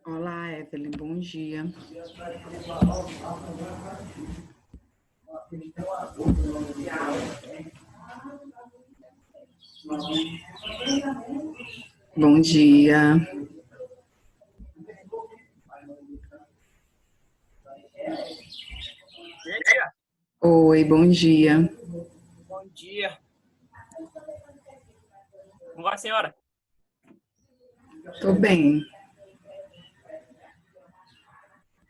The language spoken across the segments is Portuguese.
Olá, Evelyn, bom dia. Bom dia. Dia. Oi, bom dia. Bom dia. Como vai, senhora? Tô bem.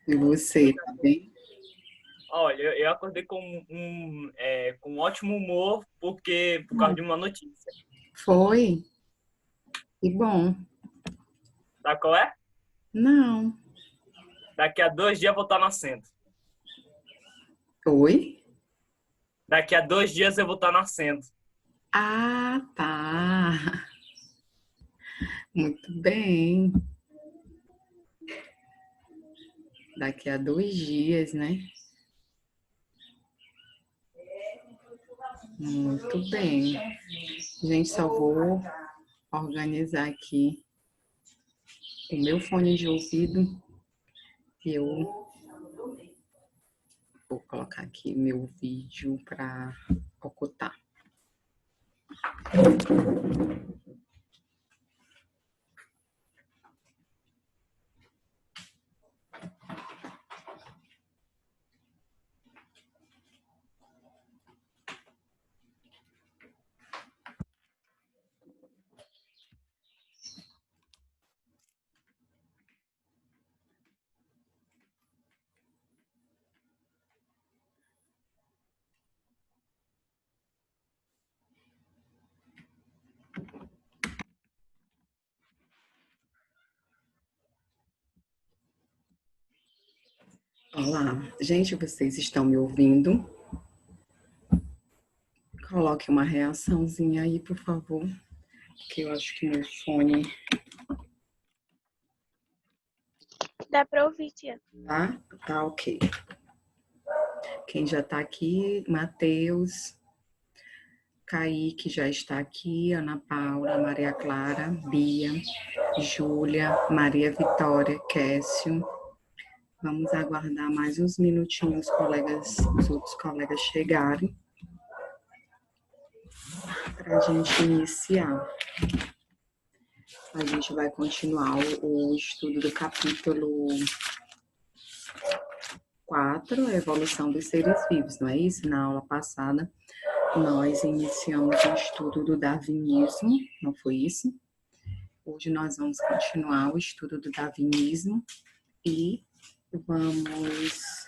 E você, tá bem? Olha, eu acordei com um ótimo humor por causa de uma notícia. Foi? Que bom. Sabe qual é? Não. Daqui a 2 dias eu vou estar nascendo. Oi? Daqui a 2 dias eu vou estar nascendo. Ah, tá. Muito bem. Daqui a 2 dias, né? Muito bem. Gente, só vou organizar aqui o meu fone de ouvido e eu vou colocar aqui meu vídeo para ocultar. Olá, gente, vocês estão me ouvindo? Coloque uma reaçãozinha aí, por favor, que eu acho que meu fone Dá pra ouvir, tia. tá ok. Quem já tá aqui, Matheus, Kaique já está aqui, Ana Paula, Maria Clara, Bia, Júlia, Maria Vitória, Kécio. Vamos aguardar mais uns minutinhos, os outros colegas chegarem para a gente iniciar. A gente vai continuar o estudo do capítulo 4, a evolução dos seres vivos, não é isso? Na aula passada, nós iniciamos o estudo do darwinismo, não foi isso? Hoje nós vamos continuar o estudo do darwinismo e vamos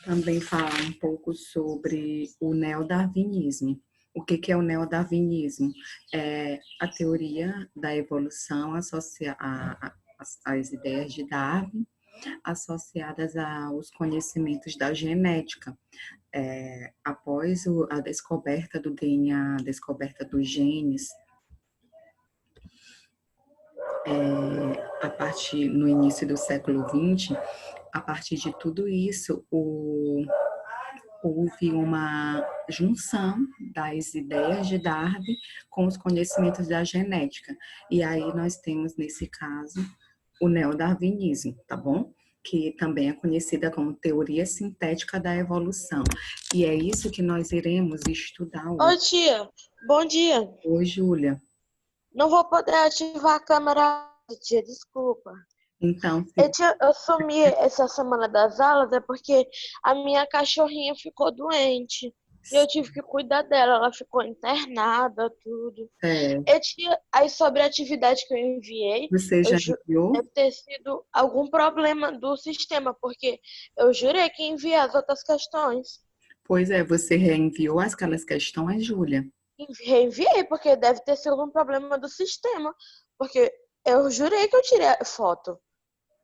também falar um pouco sobre o neodarwinismo. O que é o neodarwinismo? É a teoria da evolução associada às ideias de Darwin, associadas aos conhecimentos da genética. Após a descoberta do DNA, a descoberta dos genes, no início do século XX, a partir de tudo isso, houve uma junção das ideias de Darwin com os conhecimentos da genética. E aí nós temos, nesse caso, o neodarwinismo, tá bom? Que também é conhecida como teoria sintética da evolução. E é isso que nós iremos estudar Ô, hoje. tia, bom dia. Oi, Júlia. Não vou poder ativar a câmera, tia, desculpa. Então, Tia, eu sumi essa semana das aulas é porque a minha cachorrinha ficou doente. E eu tive que cuidar dela, ela ficou internada, tudo. Tia, aí sobre a atividade que eu enviei, você já enviou? deve ter sido algum problema do sistema, porque eu jurei que enviei as outras questões. Pois é, você reenviou aquelas questões, Júlia? Reenviei, porque deve ter sido algum problema do sistema. Porque eu jurei que eu tirei a foto.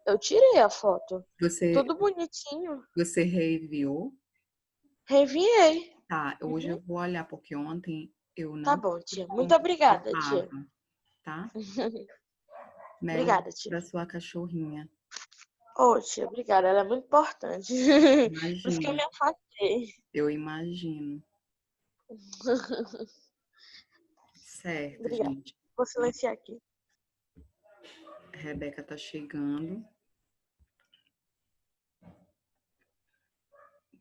Eu tirei a foto. Você, Tudo bonitinho. você reenviou? Reenviei. Tá, hoje eu Uhum. vou olhar, porque ontem eu Tá não bom, tia. Muito como obrigada, tia. estava, tá? Melhor Obrigada, tia. para sua cachorrinha. Ô, tia, obrigada. Ela é muito importante. Por isso que eu Imagina, me afastei. eu imagino. Certo, Obrigada. gente. Vou silenciar aqui. Rebeca está chegando.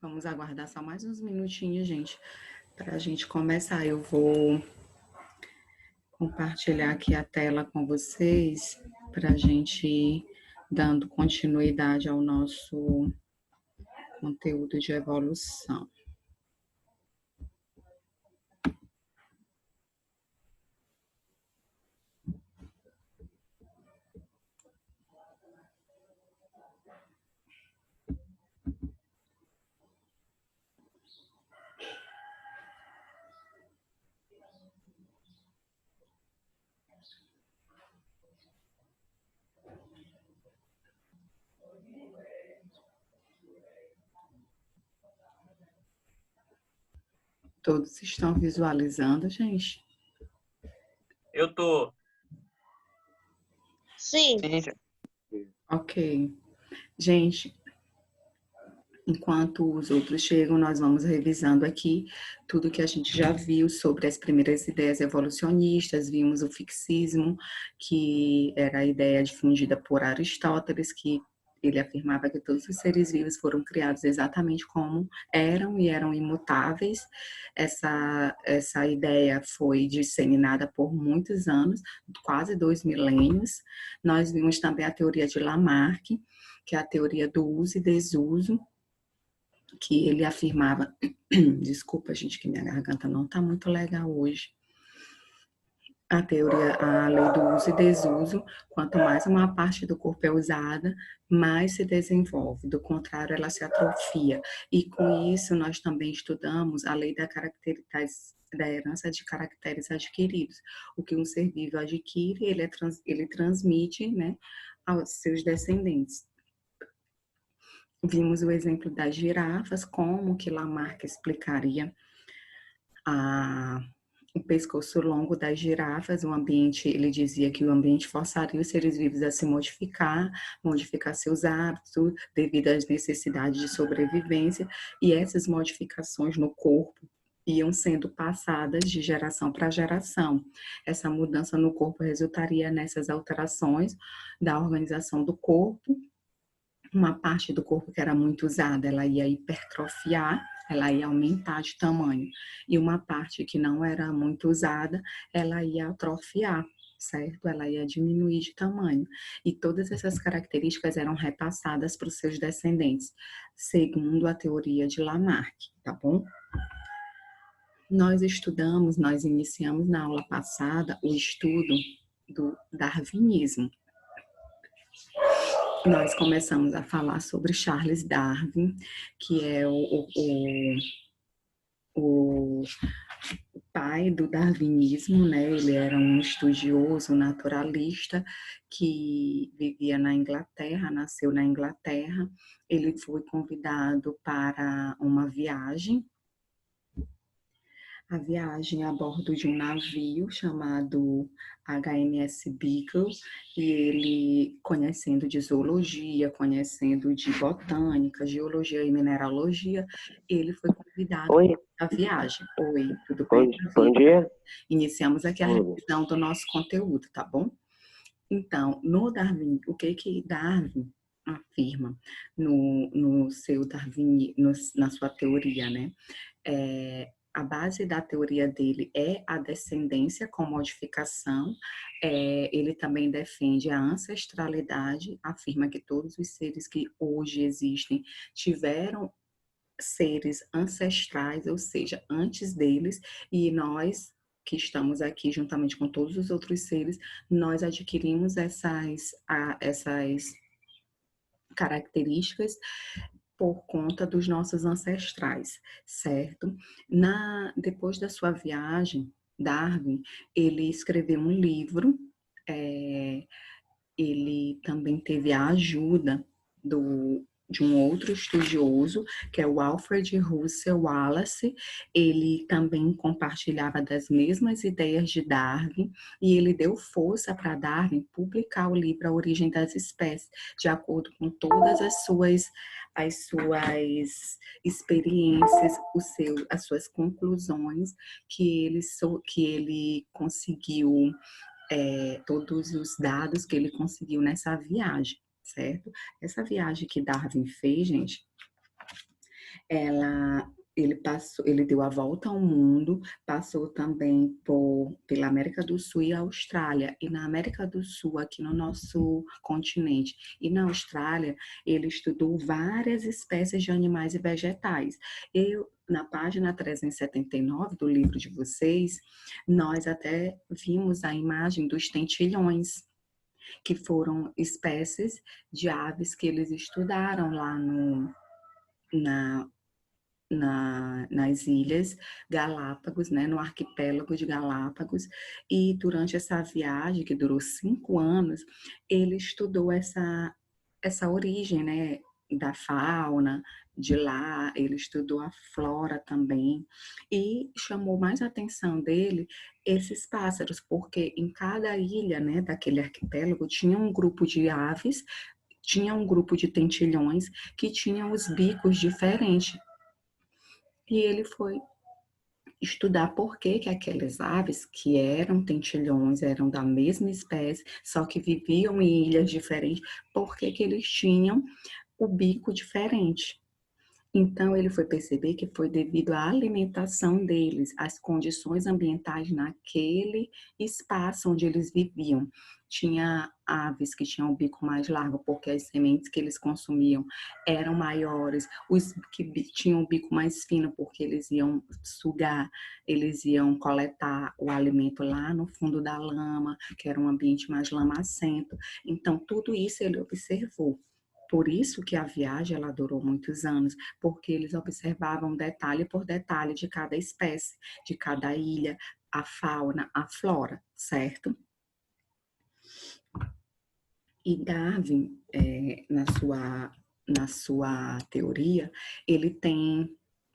Vamos aguardar só mais uns minutinhos, gente, para a gente começar. Eu vou compartilhar aqui a tela com vocês para a gente ir dando continuidade ao nosso conteúdo de evolução. Todos estão visualizando, gente? Eu tô. Sim. Ok. Gente, enquanto os outros chegam, nós vamos revisando aqui tudo que a gente já viu sobre as primeiras ideias evolucionistas. Vimos o fixismo, que era a ideia difundida por Aristóteles, que ele afirmava que todos os seres vivos foram criados exatamente como eram e eram imutáveis. Essa ideia foi disseminada por muitos anos, quase 2 milênios. Nós vimos também a teoria de Lamarck, que é a teoria do uso e desuso, que ele afirmava, desculpa, gente, que minha garganta não está muito legal hoje. A lei do uso e desuso, quanto mais uma parte do corpo é usada, mais se desenvolve, do contrário, ela se atrofia. E com isso, nós também estudamos a lei da herança de caracteres adquiridos. O que um ser vivo adquire, ele transmite, né, aos seus descendentes. Vimos o exemplo das girafas, como que Lamarck explicaria o pescoço longo das girafas. O ambiente, ele dizia que o ambiente forçaria os seres vivos a se modificar seus hábitos devido às necessidades de sobrevivência, e essas modificações no corpo iam sendo passadas de geração para geração. Essa mudança no corpo resultaria nessas alterações da organização do corpo. Uma parte do corpo que era muito usada, ela ia hipertrofiar, ela ia aumentar de tamanho. E uma parte que não era muito usada, ela ia atrofiar, certo? Ela ia diminuir de tamanho. E todas essas características eram repassadas para os seus descendentes, segundo a teoria de Lamarck, tá bom? Nós iniciamos na aula passada o estudo do darwinismo. Nós começamos a falar sobre Charles Darwin, que é o pai do darwinismo, né? Ele era um estudioso naturalista que vivia na Inglaterra, nasceu na Inglaterra. Ele foi convidado para uma viagem, a viagem a bordo de um navio chamado HMS Beagle, e ele, conhecendo de zoologia, conhecendo de botânica, geologia e mineralogia, ele foi convidado à viagem. Oi, tudo bem? Bom dia. Iniciamos aqui a revisão do nosso conteúdo, tá bom? Então, no Darwin, o que Darwin afirma na sua teoria, né? A base da teoria dele é a descendência com modificação. Ele também defende a ancestralidade, afirma que todos os seres que hoje existem tiveram seres ancestrais, ou seja, antes deles, e nós que estamos aqui juntamente com todos os outros seres, nós adquirimos essas características por conta dos nossos ancestrais, certo? Depois da sua viagem, Darwin, ele escreveu um livro, ele também teve a ajuda de um outro estudioso, que é o Alfred Russel Wallace. Ele também compartilhava das mesmas ideias de Darwin, e ele deu força para Darwin publicar o livro A Origem das Espécies, de acordo com todas as suas experiências, as suas conclusões, que ele conseguiu todos os dados que ele conseguiu nessa viagem, certo? Essa viagem que Darwin fez, gente, ele deu a volta ao mundo, passou também pela América do Sul e Austrália. E na América do Sul, aqui no nosso continente, e na Austrália, ele estudou várias espécies de animais e vegetais. Na página 379 do livro de vocês, nós até vimos a imagem dos tentilhões, que foram espécies de aves que eles estudaram lá nas Ilhas Galápagos, né, no arquipélago de Galápagos, e durante essa viagem, que durou 5 anos, ele estudou essa origem, né, da fauna de lá, ele estudou a flora também, e chamou mais a atenção dele esses pássaros, porque em cada ilha, né, daquele arquipélago, tinha um grupo de aves, tinha um grupo de tentilhões que tinham os bicos diferentes. E ele foi estudar por que aquelas aves, que eram tentilhões, eram da mesma espécie, só que viviam em ilhas diferentes, por que eles tinham o bico diferente. Então, ele foi perceber que foi devido à alimentação deles, às condições ambientais naquele espaço onde eles viviam. Tinha aves que tinham o bico mais largo, porque as sementes que eles consumiam eram maiores. Os que tinham o bico mais fino, porque eles iam sugar, eles iam coletar o alimento lá no fundo da lama, que era um ambiente mais lamacento. Então, tudo isso ele observou. Por isso que a viagem ela durou muitos anos, porque eles observavam detalhe por detalhe de cada espécie, de cada ilha, a fauna, a flora, certo? E Darwin, na sua teoria, ele tem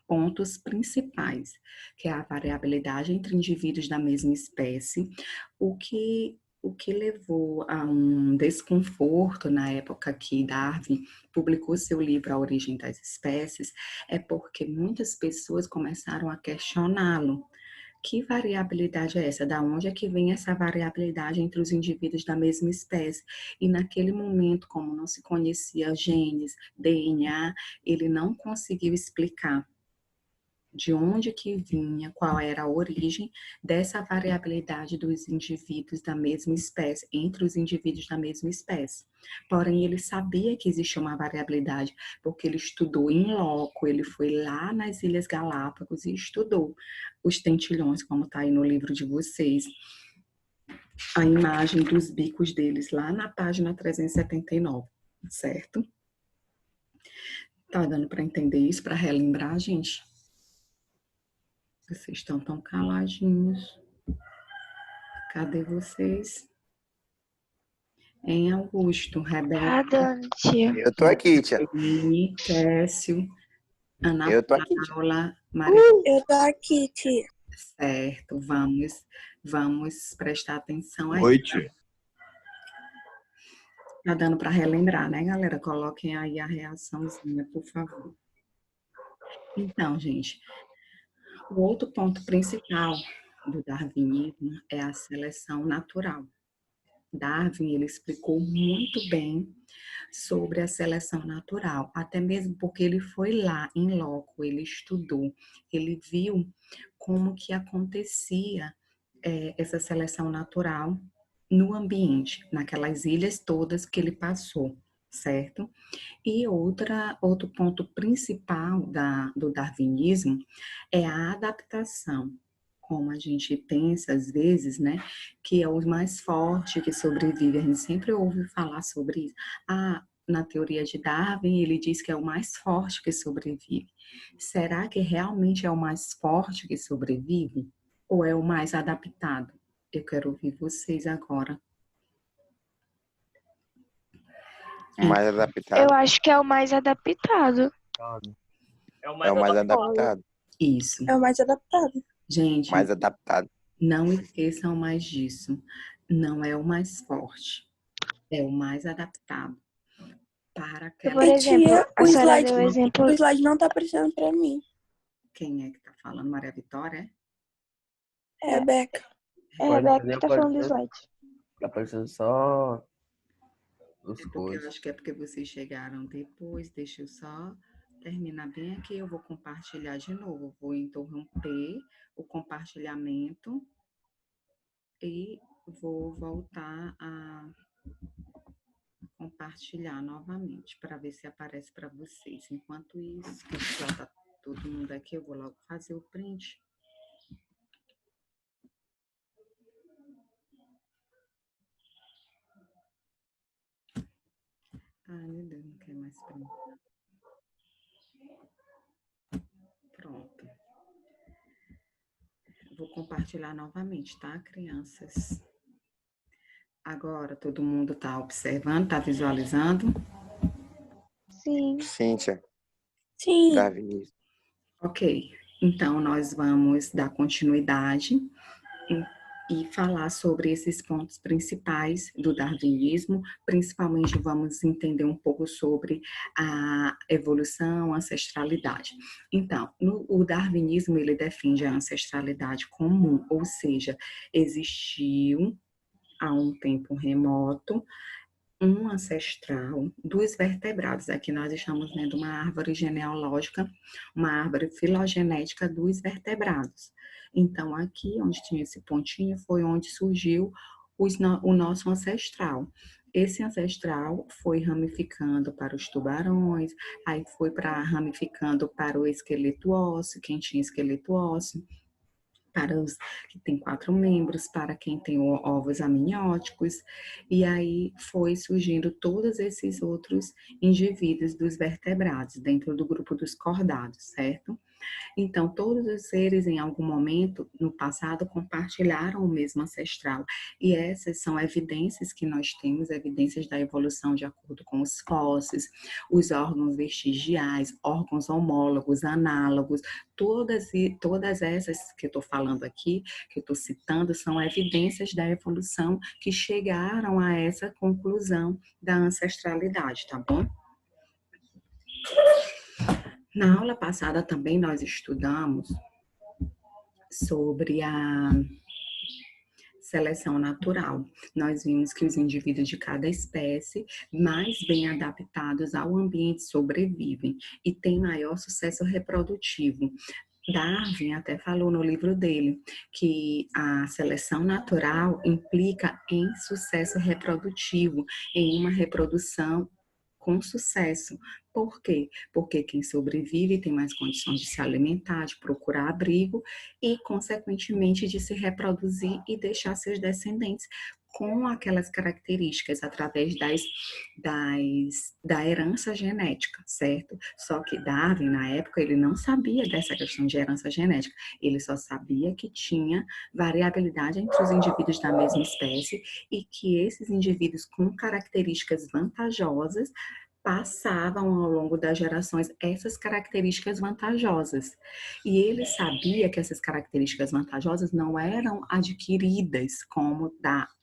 pontos principais, que é a variabilidade entre indivíduos da mesma espécie, o que levou a um desconforto na época que Darwin publicou seu livro A Origem das Espécies, é porque muitas pessoas começaram a questioná-lo. Que variabilidade é essa? Da onde é que vem essa variabilidade entre os indivíduos da mesma espécie? E naquele momento, como não se conhecia genes, DNA, ele não conseguiu explicar de onde que vinha, qual era a origem dessa variabilidade dos indivíduos da mesma espécie, entre os indivíduos da mesma espécie. Porém, ele sabia que existia uma variabilidade, porque ele estudou em loco, ele foi lá nas Ilhas Galápagos e estudou os tentilhões, como está aí no livro de vocês. A imagem dos bicos deles lá na página 379, certo? Tá dando para entender isso, para relembrar, gente? Vocês estão tão caladinhos. Cadê vocês? Em Augusto, Rebeca. Eu tô aqui, tia. Kécio, Ana Eu tô aqui, Paula, Maria. Eu tô aqui, tia. Certo, vamos prestar atenção aí. Oi, tia. Tá dando para relembrar, né, galera? Coloquem aí a reaçãozinha, por favor. Então, gente, o outro ponto principal do darwinismo é a seleção natural. Darwin, ele explicou muito bem sobre a seleção natural, até mesmo porque ele foi lá, em loco, ele estudou, ele viu como que acontecia essa seleção natural no ambiente, naquelas ilhas todas que ele passou, certo? E outro ponto principal do darwinismo é a adaptação. Como a gente pensa às vezes, né, que é o mais forte que sobrevive. A gente sempre ouve falar sobre isso. Na teoria de Darwin, ele diz que é o mais forte que sobrevive. Será que realmente é o mais forte que sobrevive? Ou é o mais adaptado? Eu quero ouvir vocês agora. Mais adaptado. Eu acho que é o mais adaptado. É o É o mais adaptado. Isso. É o mais adaptado. Gente, Mais adaptado. não esqueçam mais disso. Não é o mais forte. É o mais adaptado. Para aquela... Por exemplo, O slide não tá aparecendo pra mim. Quem é que tá falando? Maria Vitória? É a Beca. É a Rebeca que tá falando do slide. Aparecendo só os É porque eu coisas. acho que é porque vocês chegaram depois. Deixa eu só terminar bem aqui. Eu vou compartilhar de novo. Vou interromper o compartilhamento e vou voltar a compartilhar novamente para ver se aparece para vocês. Enquanto isso, que já está todo mundo aqui, eu vou logo fazer o print. Ai, meu Deus, não quer mais print. Pronto. Vou compartilhar novamente, tá, crianças? Agora todo mundo está observando, está visualizando? Sim. Cíntia, Sim. Davi. Ok. Então, nós vamos dar continuidade e falar sobre esses pontos principais do darwinismo. Principalmente, vamos entender um pouco sobre a evolução, a ancestralidade. Então, o darwinismo, ele defende a ancestralidade comum, ou seja, existiu há um tempo remoto um ancestral dos vertebrados. Aqui nós estamos vendo uma árvore genealógica, uma árvore filogenética dos vertebrados. Então, aqui onde tinha esse pontinho foi onde surgiu o nosso ancestral. Esse ancestral foi ramificando para os tubarões, aí foi ramificando para o esqueleto ósseo, quem tinha esqueleto ósseo, para os que têm 4 membros, para quem tem ovos amnióticos, e aí foi surgindo todos esses outros indivíduos dos vertebrados, dentro do grupo dos cordados, certo? Então, todos os seres, em algum momento no passado, compartilharam o mesmo ancestral. E essas são evidências que nós temos, evidências da evolução de acordo com os fósseis, os órgãos vestigiais, órgãos homólogos, análogos, todas essas que eu estou falando aqui, que eu estou citando, são evidências da evolução que chegaram a essa conclusão da ancestralidade, tá bom? Na aula passada também nós estudamos sobre a seleção natural. Nós vimos que os indivíduos de cada espécie, mais bem adaptados ao ambiente, sobrevivem e têm maior sucesso reprodutivo. Darwin até falou no livro dele que a seleção natural implica em sucesso reprodutivo, em uma reprodução com sucesso. Por quê? Porque quem sobrevive tem mais condições de se alimentar, de procurar abrigo e, consequentemente, de se reproduzir e deixar seus descendentes com aquelas características através da herança genética, certo? Só que Darwin, na época, ele não sabia dessa questão de herança genética. Ele só sabia que tinha variabilidade entre os indivíduos da mesma espécie e que esses indivíduos com características vantajosas passavam ao longo das gerações essas características vantajosas. E ele sabia que essas características vantajosas não eram adquiridas, como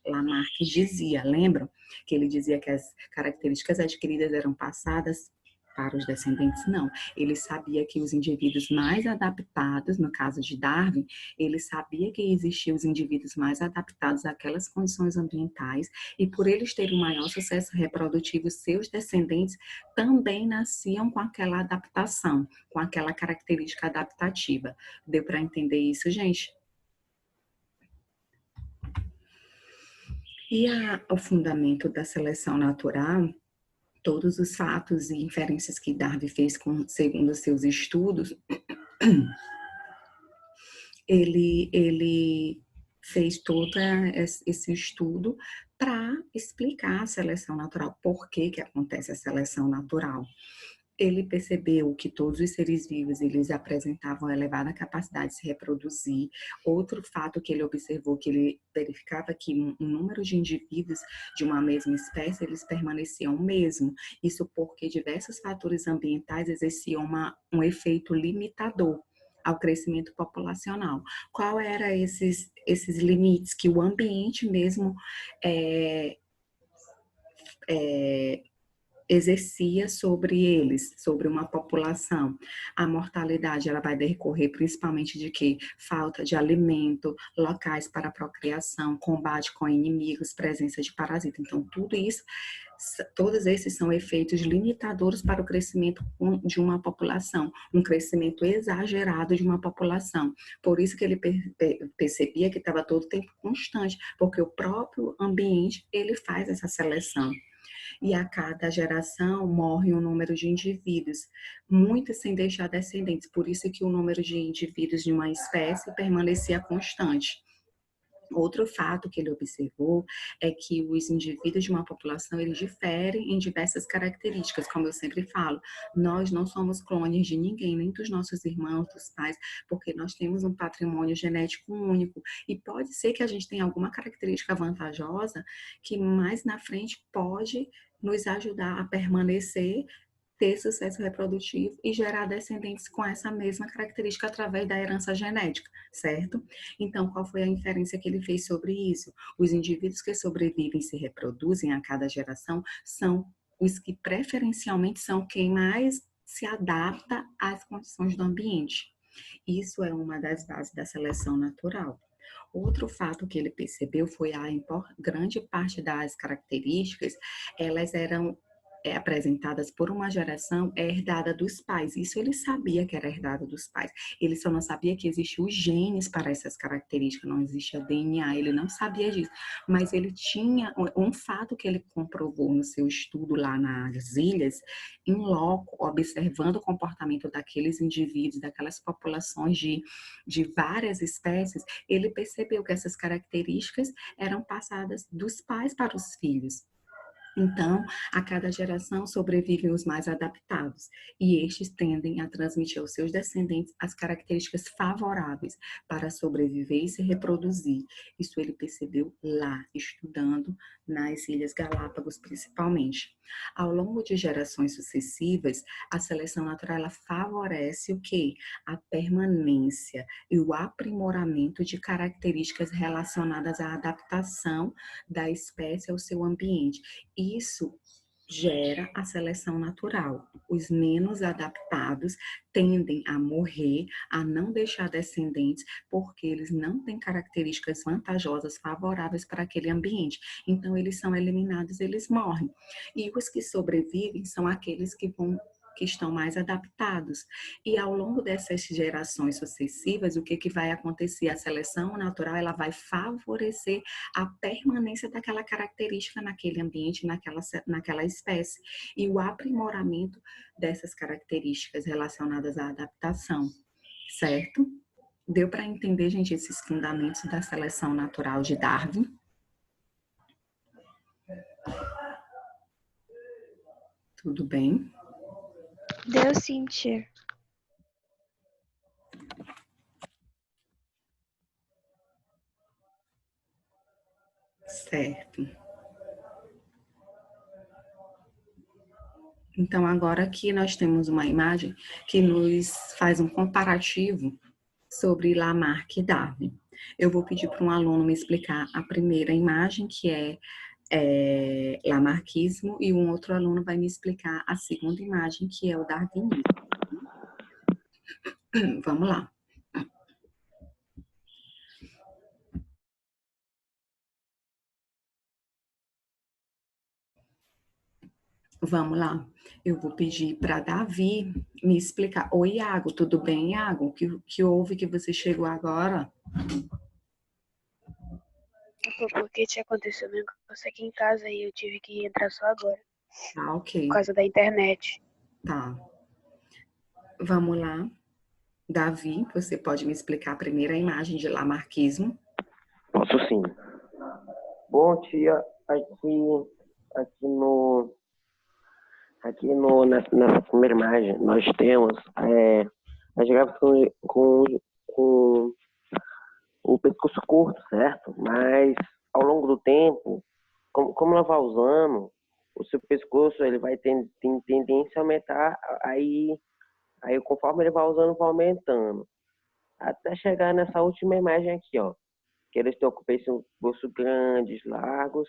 Lamarck dizia, lembram? Que ele dizia que as características adquiridas eram passadas para os descendentes, não. Ele sabia que os indivíduos mais adaptados, no caso de Darwin, ele sabia que existiam os indivíduos mais adaptados àquelas condições ambientais e por eles terem um maior sucesso reprodutivo, seus descendentes também nasciam com aquela adaptação, com aquela característica adaptativa. Deu para entender isso, gente? E o fundamento da seleção natural, todos os fatos e inferências que Darwin fez segundo seus estudos, ele fez todo esse estudo para explicar a seleção natural, por que acontece a seleção natural. Ele percebeu que todos os seres vivos eles apresentavam elevada capacidade de se reproduzir. Outro fato que ele observou, que ele verificava que o número de indivíduos de uma mesma espécie, eles permaneciam o mesmo. Isso porque diversos fatores ambientais exerciam um efeito limitador ao crescimento populacional. Qual eram esses limites que o ambiente mesmo exercia sobre eles, sobre uma população. A mortalidade, ela vai decorrer principalmente de quê? Falta de alimento, locais para procriação, combate com inimigos, presença de parasita. Então, tudo isso, todos esses são efeitos limitadores para o crescimento de uma população, um crescimento exagerado de uma população. Por isso que ele percebia que estava todo o tempo constante, porque o próprio ambiente, ele faz essa seleção. E a cada geração morre um número de indivíduos, muitos sem deixar descendentes. Por isso que o número de indivíduos de uma espécie permanecia constante. Outro fato que ele observou é que os indivíduos de uma população, eles diferem em diversas características, como eu sempre falo. Nós não somos clones de ninguém, nem dos nossos irmãos, dos pais, porque nós temos um patrimônio genético único. E pode ser que a gente tenha alguma característica vantajosa que mais na frente pode nos ajudar a permanecer, ter sucesso reprodutivo e gerar descendentes com essa mesma característica através da herança genética, certo? Então, qual foi a inferência que ele fez sobre isso? Os indivíduos que sobrevivem e se reproduzem a cada geração são os que preferencialmente são quem mais se adapta às condições do ambiente. Isso é uma das bases da seleção natural. Outro fato que ele percebeu foi a grande parte das características, elas eram apresentadas por uma geração herdada dos pais. Isso ele sabia que era herdado dos pais. Ele só não sabia que existiam os genes para essas características, não existia DNA, ele não sabia disso. Mas ele tinha um fato que ele comprovou no seu estudo lá nas ilhas, em loco, observando o comportamento daqueles indivíduos, daquelas populações de várias espécies, ele percebeu que essas características eram passadas dos pais para os filhos. Então, a cada geração sobrevivem os mais adaptados, e estes tendem a transmitir aos seus descendentes as características favoráveis para sobreviver e se reproduzir. Isso ele percebeu lá, estudando nas Ilhas Galápagos, principalmente. Ao longo de gerações sucessivas, a seleção natural ela favorece o quê? A permanência e o aprimoramento de características relacionadas à adaptação da espécie ao seu ambiente. Isso gera a seleção natural. Os menos adaptados tendem a morrer, a não deixar descendentes, porque eles não têm características vantajosas, favoráveis para aquele ambiente. Então, eles são eliminados, eles morrem. E os que sobrevivem são aqueles que estão mais adaptados. E ao longo dessas gerações sucessivas, o que vai acontecer? A seleção natural ela vai favorecer a permanência daquela característica naquele ambiente, naquela espécie, e o aprimoramento dessas características relacionadas à adaptação, certo? Deu para entender, gente, esses fundamentos da seleção natural de Darwin? Tudo bem? Deu sim, tia. Certo. Então, agora aqui nós temos uma imagem que nos faz um comparativo sobre Lamarck e Darwin. Eu vou pedir para um aluno me explicar a primeira imagem, que é Lamarckismo, e um outro aluno vai me explicar a segunda imagem, que é o darwinismo. Vamos lá. Vamos lá. Eu vou pedir para Davi me explicar. Oi, Iago, tudo bem, Iago? O que houve que você chegou agora? Foi porque tinha acontecido um negócio aqui em casa e eu tive que entrar só agora. Ah, ok. Por causa da internet. Tá. Vamos lá. Davi, você pode me explicar a primeira imagem de Lamarckismo? Posso sim. Bom, tia, nessa primeira imagem, nós temos as grávidas com o pescoço curto, certo? Mas, ao longo do tempo, como ela vai usando, o seu pescoço ele vai ter tendência a aumentar, aí conforme ele vai usando, vai aumentando. Até chegar nessa última imagem aqui, ó. Que eles têm um pescoço grandes, largos,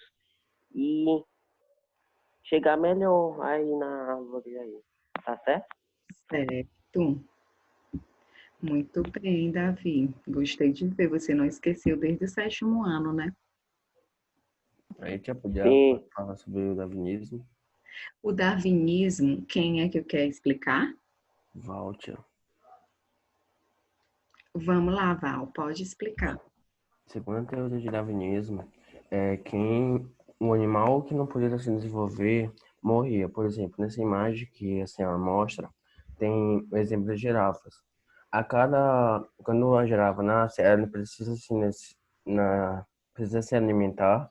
e chegar melhor aí na árvore aí. Tá certo? Certo. Muito bem, Davi. Gostei de ver. Você não esqueceu desde o 7º ano, né? Aí tia podia Sim. falar sobre o darwinismo. O darwinismo, quem é que quer explicar? Walter. Vamos lá, Val, pode explicar. Segundo a teoria de darwinismo, o animal que não podia se desenvolver morria. Por exemplo, nessa imagem que a senhora mostra, tem o exemplo das girafas. Quando a girafa nasce, ela precisa se alimentar.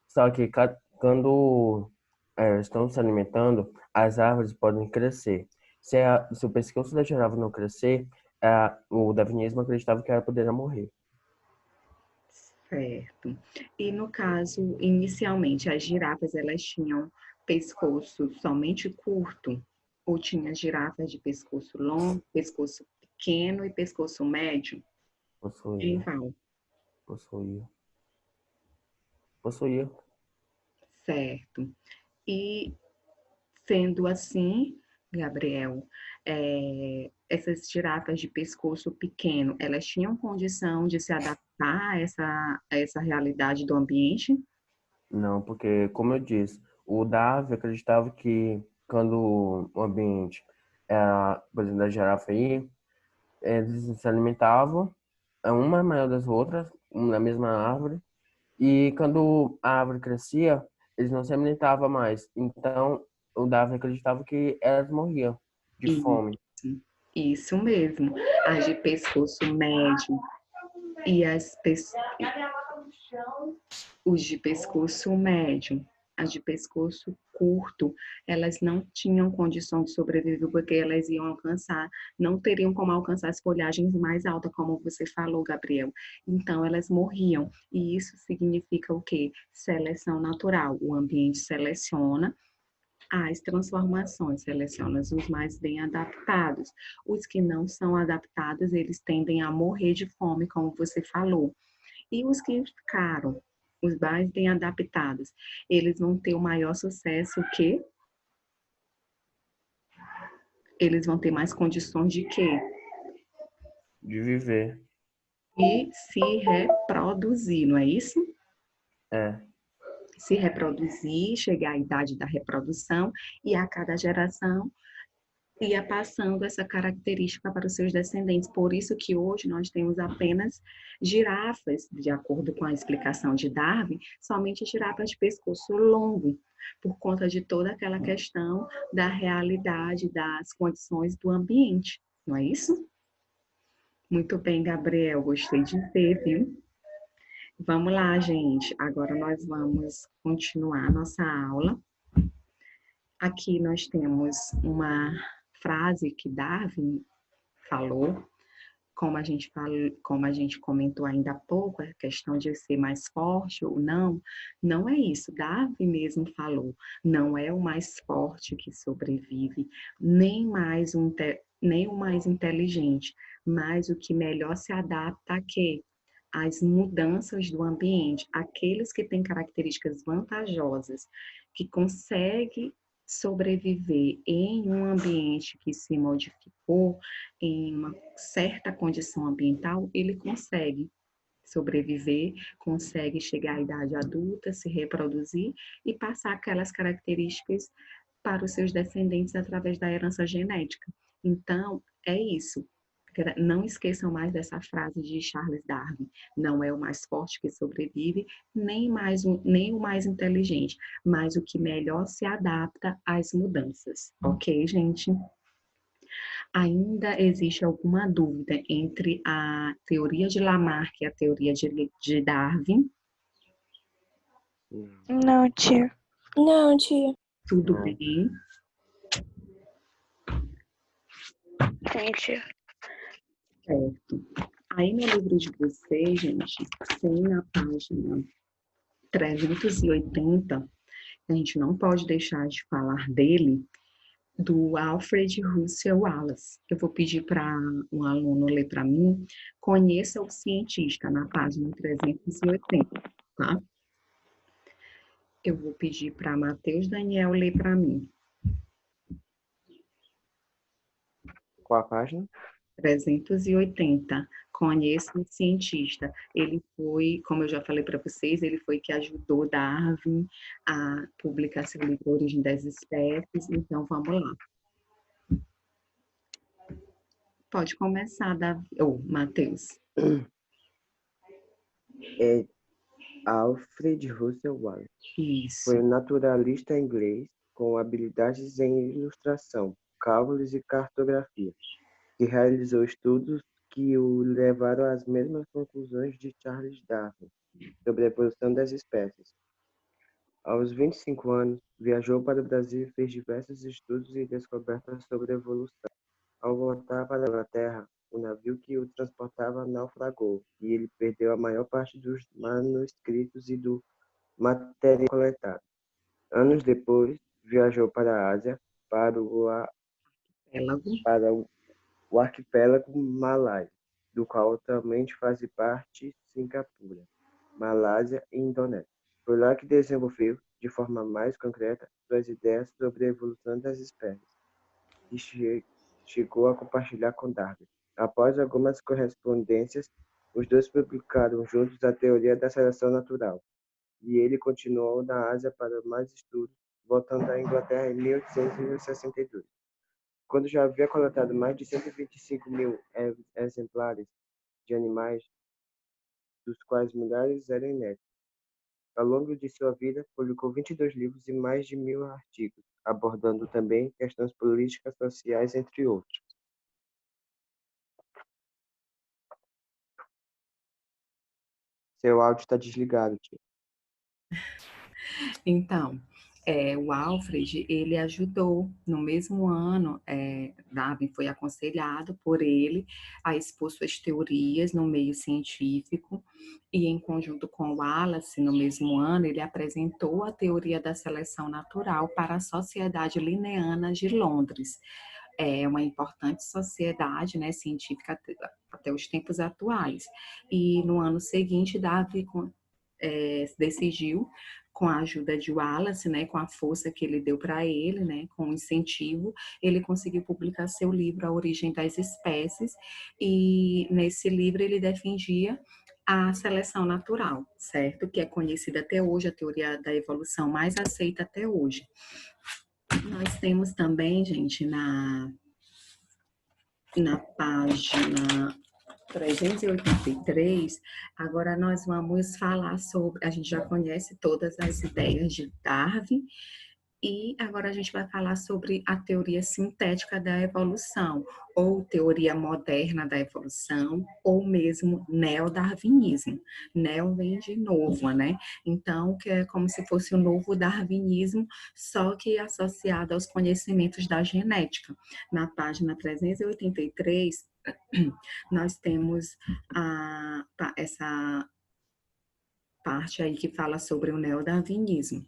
Só que quando elas estão se alimentando, as árvores podem crescer. Se o pescoço da girafa não crescer, o darwinismo acreditava que ela poderia morrer. Certo. E no caso, inicialmente, as girafas, elas tinham pescoço somente curto? Ou tinha girafas de pescoço longo, pescoço pequeno e pescoço médio? Em Possuía. Val? Possuía. Certo. E sendo assim, Gabriel, essas girafas de pescoço pequeno, elas tinham condição de se adaptar a essa realidade do ambiente? Não, porque, como eu disse, o Darwin acreditava que quando o ambiente era, por exemplo, da girafa aí, eles se alimentavam, uma maior das outras, na mesma árvore, e quando a árvore crescia, eles não se alimentavam mais. Então, o Darwin acreditava que elas morriam de fome. Isso mesmo. As de pescoço médio e os de pescoço médio, as de pescoço curto, elas não tinham condição de sobreviver porque elas iam alcançar, não teriam como alcançar as folhagens mais altas, como você falou, Gabriel. Então, elas morriam. E isso significa o quê? Seleção natural. O ambiente seleciona as transformações, seleciona os mais bem adaptados. Os que não são adaptados, eles tendem a morrer de fome, como você falou. E os que ficaram, os mais bem adaptados, eles vão ter o maior sucesso que eles vão ter mais condições de quê? De viver. E se reproduzir, não é isso? É. Se reproduzir, chegar à idade da reprodução e a cada geração ia passando essa característica para os seus descendentes. Por isso que hoje nós temos apenas girafas, de acordo com a explicação de Darwin, somente girafas de pescoço longo, por conta de toda aquela questão da realidade, das condições do ambiente, não é isso? Muito bem, Gabriel, gostei de ver, viu? Vamos lá, gente. Agora nós vamos continuar a nossa aula. Aqui nós temos uma frase que Darwin falou, como a gente comentou ainda há pouco, a questão de ser mais forte ou não, não é isso. Darwin mesmo falou, não é o mais forte que sobrevive, nem o mais inteligente, mas o que melhor se adapta a quê? As mudanças do ambiente, aqueles que têm características vantajosas, que conseguem sobreviver em um ambiente que se modificou, em uma certa condição ambiental, ele consegue sobreviver, consegue chegar à idade adulta, se reproduzir e passar aquelas características para os seus descendentes através da herança genética. Então, é isso. Não esqueçam mais dessa frase de Charles Darwin. Não é o mais forte que sobrevive, nem o mais inteligente, mas o que melhor se adapta às mudanças. Ok, gente? Ainda existe alguma dúvida entre a teoria de Lamarck e a teoria de Darwin? Não, tia. Não, tia. Tudo bem? Sim, tia. Certo. Aí no livro de vocês, gente, tem na página 380, a gente não pode deixar de falar dele, do Alfred Russel Wallace. Eu vou pedir para um aluno ler para mim, Conheça o Cientista, na página 380, tá? Eu vou pedir para Matheus Daniel ler para mim. Qual a página? 380. Conheço um cientista. Ele foi, como eu já falei para vocês, ele foi que ajudou Darwin a publicar seu livro Origem das Espécies. Então, vamos lá. Pode começar, Davi, ou Matheus. É Alfred Russel Wallace. Isso. Foi um naturalista inglês com habilidades em ilustração, cálculos e cartografia, que realizou estudos que o levaram às mesmas conclusões de Charles Darwin sobre a evolução das espécies. Aos 25 anos, viajou para o Brasil e fez diversos estudos e descobertas sobre a evolução. Ao voltar para a Inglaterra, o navio que o transportava naufragou e ele perdeu a maior parte dos manuscritos e do material coletado. Anos depois, viajou para a Ásia, para o arquipélago Malai, do qual também faz parte Singapura, Malásia e Indonésia. Foi lá que desenvolveu, de forma mais concreta, suas ideias sobre a evolução das espécies, e chegou a compartilhar com Darwin. Após algumas correspondências, os dois publicaram juntos a teoria da seleção natural, e ele continuou na Ásia para mais estudos, voltando à Inglaterra em 1862. Quando já havia coletado mais de 125 mil exemplares de animais, dos quais milhares eram inéditos. Ao longo de sua vida, publicou 22 livros e mais de 1000 artigos, abordando também questões políticas, sociais, entre outros. Seu áudio está desligado, tio. Então, o Alfred, ele ajudou, no mesmo ano, Darwin foi aconselhado por ele a expor suas teorias no meio científico, e em conjunto com Wallace, no mesmo ano, ele apresentou a teoria da seleção natural para a Sociedade Linneana de Londres. É uma importante sociedade, né, científica até os tempos atuais. E no ano seguinte, Darwin decidiu, com a ajuda de Wallace, né, com a força que ele deu para ele, né, com o incentivo, ele conseguiu publicar seu livro A Origem das Espécies, e nesse livro ele defendia a seleção natural, certo? Que é conhecida até hoje, a teoria da evolução mais aceita até hoje. Nós temos também, gente, na página 383, agora nós vamos falar sobre, a gente já conhece todas as ideias de Darwin, e agora a gente vai falar sobre a teoria sintética da evolução, ou teoria moderna da evolução, ou mesmo neodarwinismo. Neo vem de novo, né? Então, que é como se fosse o novo darwinismo, só que associado aos conhecimentos da genética. Na página 383, nós temos essa parte aí que fala sobre o neodarwinismo.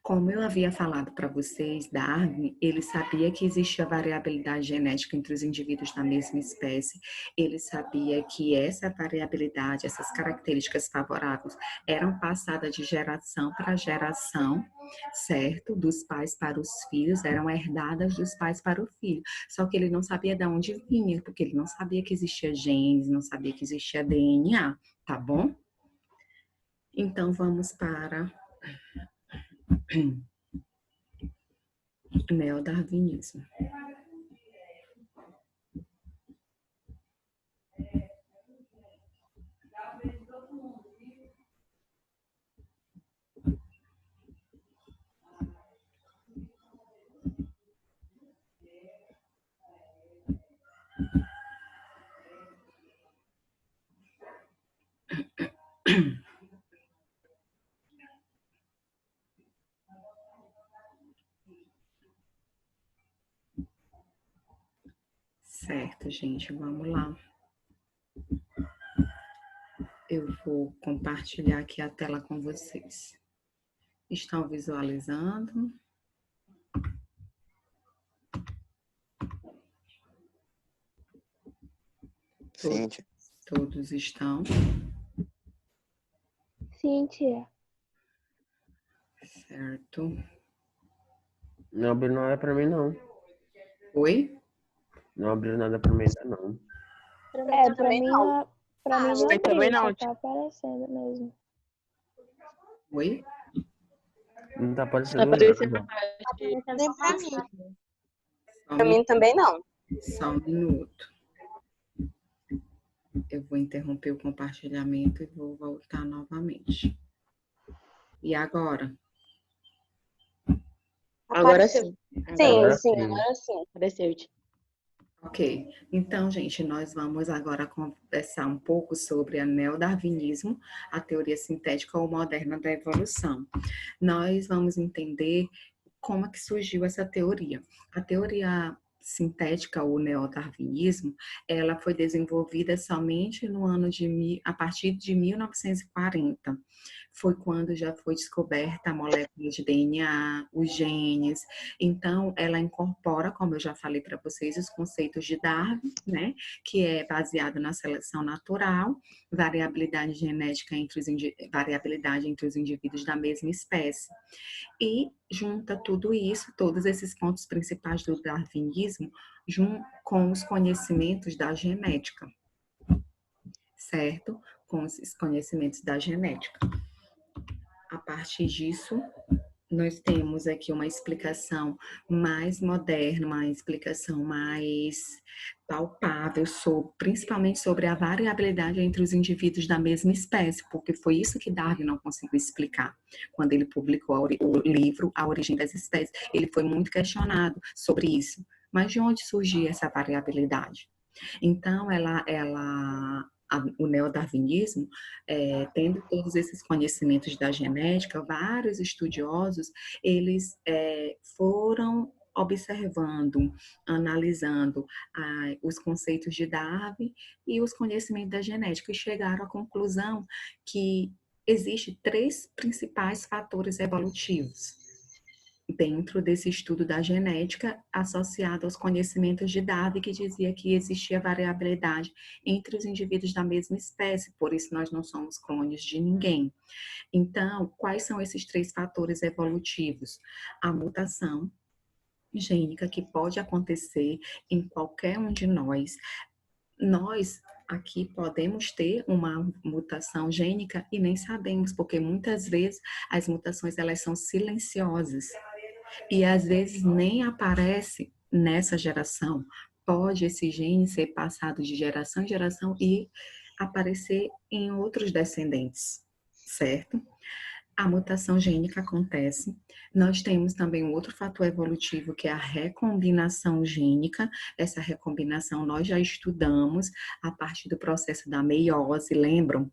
Como eu havia falado para vocês, Darwin, ele sabia que existia variabilidade genética entre os indivíduos da mesma espécie, ele sabia que essa variabilidade, essas características favoráveis eram passadas de geração para geração, certo? Dos pais para os filhos, eram herdadas dos pais para o filho. Só que ele não sabia de onde vinha, porque ele não sabia que existia genes, não sabia que existia DNA, tá bom? Então, vamos para neodarwinismo. Certo, gente, vamos lá. Eu vou compartilhar aqui a tela com vocês. Estão visualizando? Sim, tia. Todos estão? Sim, tia. Certo. Não abriu nada pra mim, não. Oi? Não abriu nada pra mim ainda, não. Pra mim não. Pra mim não também abriu, não. só tá aparecendo mesmo. Oi? Não tá Tá aparecendo aparecendo nada. nem pra mim. Só Pra mim também não. Só um minuto. Eu vou interromper o compartilhamento e vou voltar novamente. E agora? Agora sim. Agora Sim, sim. agora sim. Apareceu. Ok. Então, gente, nós vamos agora conversar um pouco sobre o neodarwinismo, a teoria sintética ou moderna da evolução. Nós vamos entender como é que surgiu essa teoria. A teoria sintética ou neodarwinismo, ela foi desenvolvida somente no ano a partir de 1940. Foi quando já foi descoberta a molécula de DNA, os genes. Então, ela incorpora, como eu já falei para vocês, os conceitos de Darwin, né, que é baseado na seleção natural, variabilidade genética variabilidade entre os indivíduos da mesma espécie. E junta tudo isso, todos esses pontos principais do darwinismo, com os conhecimentos da genética, certo? Com esses conhecimentos da genética. A partir disso, nós temos aqui uma explicação mais moderna, uma explicação mais palpável, principalmente sobre a variabilidade entre os indivíduos da mesma espécie, porque foi isso que Darwin não conseguiu explicar. Quando ele publicou o livro A Origem das Espécies, ele foi muito questionado sobre isso. Mas de onde surgia essa variabilidade? Então, o neodarwinismo, tendo todos esses conhecimentos da genética, vários estudiosos, eles foram observando, analisando os conceitos de Darwin e os conhecimentos da genética e chegaram à conclusão que existem 3 principais fatores evolutivos dentro desse estudo da genética associado aos conhecimentos de Darwin, que dizia que existia variabilidade entre os indivíduos da mesma espécie, por isso nós não somos clones de ninguém. Então, quais são esses 3 fatores evolutivos? A mutação gênica, que pode acontecer em qualquer um de nós. Nós aqui podemos ter uma mutação gênica e nem sabemos, porque muitas vezes as mutações elas são silenciosas e às vezes nem aparece nessa geração. Pode esse gene ser passado de geração em geração e aparecer em outros descendentes, certo? A mutação gênica acontece. Nós temos também um outro fator evolutivo, que é a recombinação gênica. Essa recombinação nós já estudamos a partir do processo da meiose. Lembram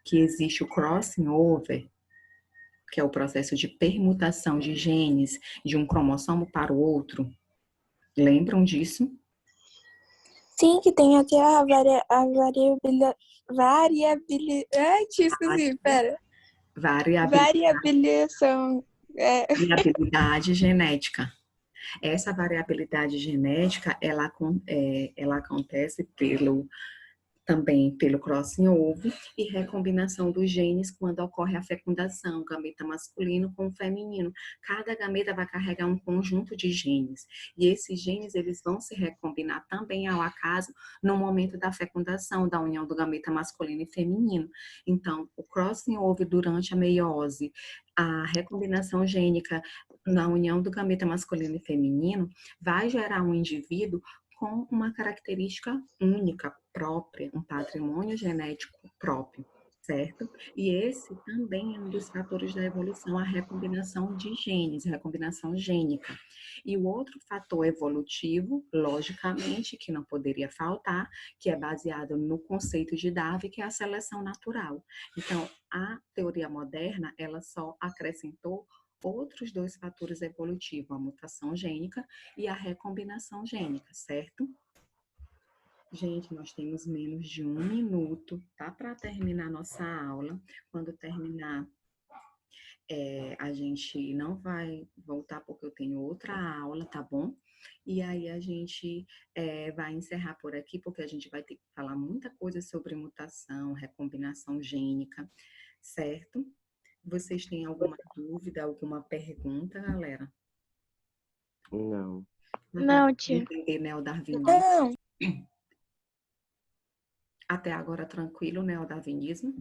que existe o crossing over, que é o processo de permutação de genes de um cromossomo para o outro. Lembram disso? Sim, que tem até a Ai, esqueci, pera. Variabilização. Variabilidade genética. Essa variabilidade genética, ela acontece também pelo crossing over e recombinação dos genes quando ocorre a fecundação, gameta masculino com o feminino. Cada gameta vai carregar um conjunto de genes e esses genes eles vão se recombinar também ao acaso no momento da fecundação, da união do gameta masculino e feminino. Então, o crossing over durante a meiose, a recombinação gênica na união do gameta masculino e feminino vai gerar um indivíduo com uma característica única, própria, um patrimônio genético próprio, certo? E esse também é um dos fatores da evolução, a recombinação de genes, a recombinação gênica. E o outro fator evolutivo, logicamente, que não poderia faltar, que é baseado no conceito de Darwin, que é a seleção natural. Então, a teoria moderna, ela só acrescentou outros 2 fatores evolutivos, a mutação gênica e a recombinação gênica, certo? Gente, nós temos menos de 1 minuto, tá? Para terminar nossa aula. Quando terminar, a gente não vai voltar porque eu tenho outra aula, tá bom? E aí a gente vai encerrar por aqui, porque a gente vai ter que falar muita coisa sobre mutação, recombinação gênica, certo? Vocês têm alguma dúvida, alguma pergunta, galera? Não. Não, tia. Entender neodarwinismo? Não. Até agora tranquilo o neodarwinismo?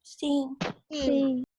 Sim. Sim.